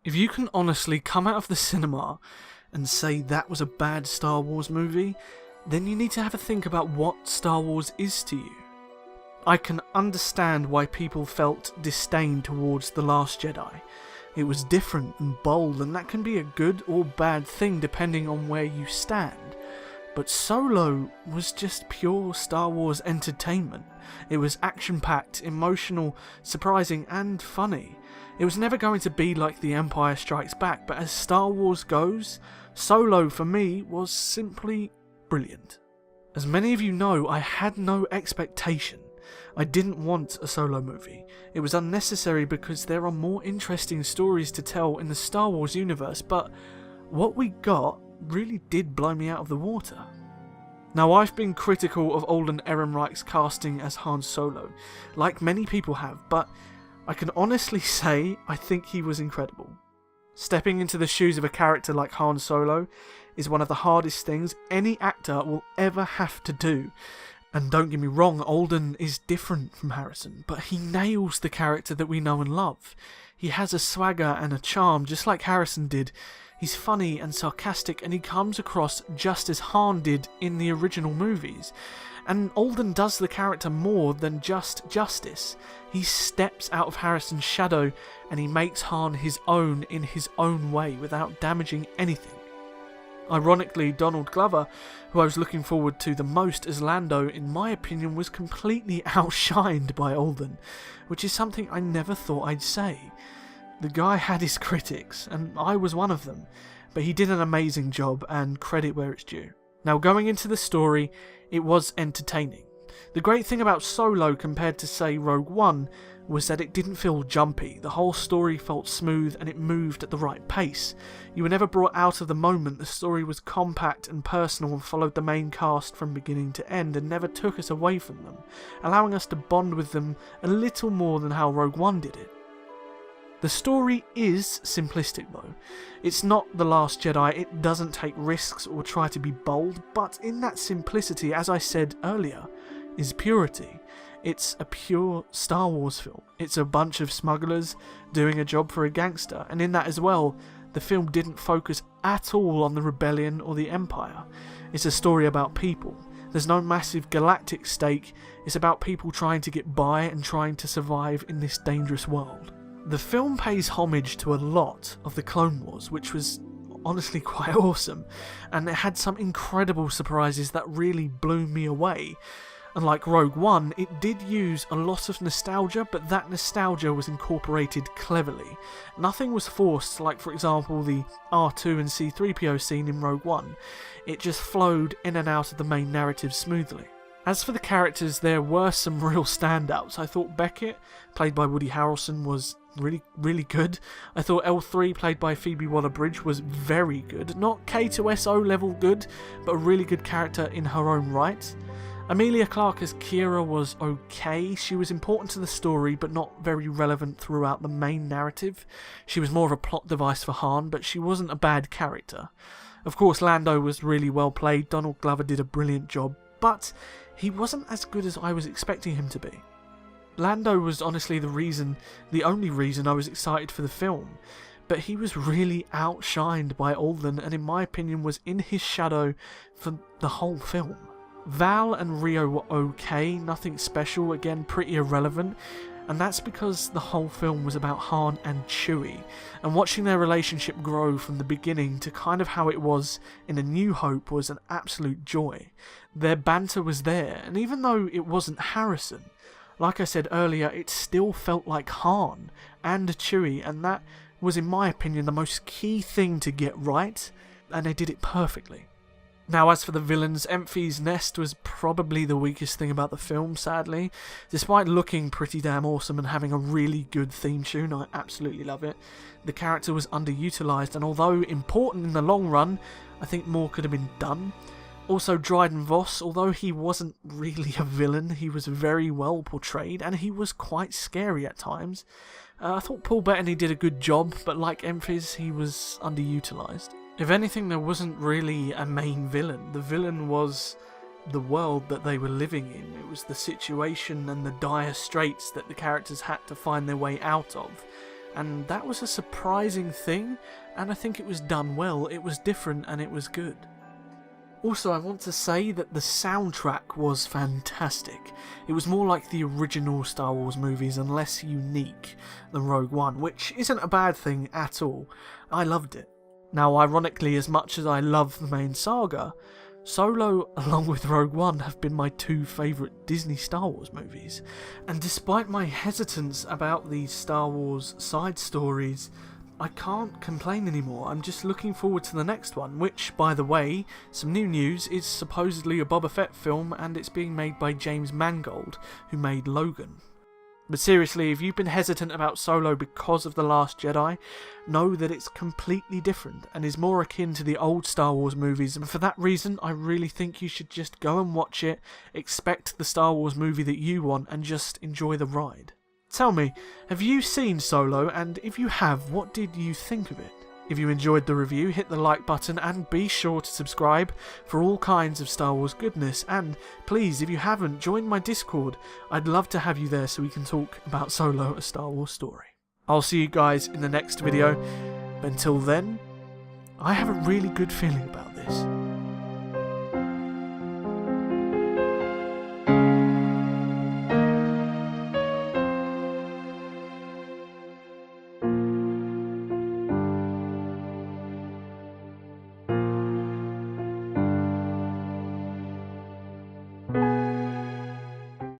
If you can honestly come out of the cinema and say that was a bad Star Wars movie, then you need to have a think about what Star Wars is to you. I can understand why people felt disdain towards The Last Jedi. It was different and bold, and that can be a good or bad thing depending on where you stand. But Solo was just pure Star Wars entertainment. It was action-packed, emotional, surprising, and funny. It was never going to be like The Empire Strikes Back, but as Star Wars goes, Solo for me was simply brilliant. As many of you know, I had no expectation. I didn't want a Solo movie. It was unnecessary because there are more interesting stories to tell in the Star Wars universe, but what we got really did blow me out of the water. Now, I've been critical of Alden Ehrenreich's casting as Han Solo, like many people have, but I can honestly say I think he was incredible. Stepping into the shoes of a character like Han Solo is one of the hardest things any actor will ever have to do. And don't get me wrong, Alden is different from Harrison, but he nails the character that we know and love. He has a swagger and a charm just like Harrison did. He's funny and sarcastic, and he comes across just as Han did in the original movies. And Alden does the character more than just justice. He steps out of Harrison's shadow and he makes Han his own in his own way without damaging anything. Ironically, Donald Glover, who I was looking forward to the most as Lando, in my opinion was completely outshined by Alden, which is something I never thought I'd say. The guy had his critics, and I was one of them, but he did an amazing job, and credit where it's due. Now, going into the story, it was entertaining. The great thing about Solo compared to, say, Rogue One was that it didn't feel jumpy. The whole story felt smooth and it moved at the right pace. You were never brought out of the moment. The story was compact and personal and followed the main cast from beginning to end and never took us away from them, allowing us to bond with them a little more than how Rogue One did it. The story is simplistic though. It's not The Last Jedi, it doesn't take risks or try to be bold, but in that simplicity, as I said earlier, is purity. It's a pure Star Wars film. It's a bunch of smugglers doing a job for a gangster, and in that as well, the film didn't focus at all on the rebellion or the Empire. It's a story about people. There's no massive galactic stake, it's about people trying to get by and trying to survive in this dangerous world. The film pays homage to a lot of the Clone Wars, which was honestly quite awesome, and it had some incredible surprises that really blew me away. Unlike Rogue One, it did use a lot of nostalgia, but that nostalgia was incorporated cleverly. Nothing was forced, like for example the R2 and C-3PO scene in Rogue One. It just flowed in and out of the main narrative smoothly. As for the characters, there were some real standouts. I thought Beckett, played by Woody Harrelson, was really good. I thought L3, played by Phoebe Waller-Bridge, was very good. Not K2SO level good, but a really good character in her own right. Emilia Clarke as Qi'ra was okay. She was important to the story, but not very relevant throughout the main narrative. She was more of a plot device for Han, but she wasn't a bad character. Of course, Lando was really well played. Donald Glover did a brilliant job, but he wasn't as good as I was expecting him to be. Lando was honestly the only reason I was excited for the film, but he was really outshined by Alden and in my opinion was in his shadow for the whole film. Val and Rio were okay, nothing special, again pretty irrelevant, and that's because the whole film was about Han and Chewie, and watching their relationship grow from the beginning to kind of how it was in A New Hope was an absolute joy. Their banter was there, and even though it wasn't Harrison, like I said earlier, it still felt like Han and Chewie, and that was in my opinion the most key thing to get right, and they did it perfectly. Now, as for the villains, Enfys Nest was probably the weakest thing about the film, sadly. Despite looking pretty damn awesome and having a really good theme tune, I absolutely love it, the character was underutilised, and although important in the long run, I think more could have been done. Also, Dryden Voss, although he wasn't really a villain, he was very well portrayed, and he was quite scary at times. I thought Paul Bettany did a good job, but like Enfys, he was underutilised. If anything, there wasn't really a main villain. The villain was the world that they were living in. It was the situation and the dire straits that the characters had to find their way out of. and that was a surprising thing, and I think it was done well. It was different and it was good. Also, I want to say that the soundtrack was fantastic. It was more like the original Star Wars movies and less unique than Rogue One, which isn't a bad thing at all. I loved it. Now, ironically, as much as I love the main saga, Solo, along with Rogue One, have been my two favourite Disney Star Wars movies. And despite my hesitance about these Star Wars side stories, I can't complain anymore. I'm just looking forward to the next one, which, by the way, some new news, is supposedly a Boba Fett film, and it's being made by James Mangold, who made Logan. But seriously, if you've been hesitant about Solo because of The Last Jedi, know that it's completely different and is more akin to the old Star Wars movies, and for that reason I really think you should just go and watch it, expect the Star Wars movie that you want, and just enjoy the ride. Tell me, have you seen Solo, and if you have, what did you think of it? If you enjoyed the review, hit the like button and be sure to subscribe for all kinds of Star Wars goodness, and please, if you haven't, join my Discord. I'd love to have you there so we can talk about Solo, a Star Wars story. I'll see you guys in the next video, but until then, I have a really good feeling about this.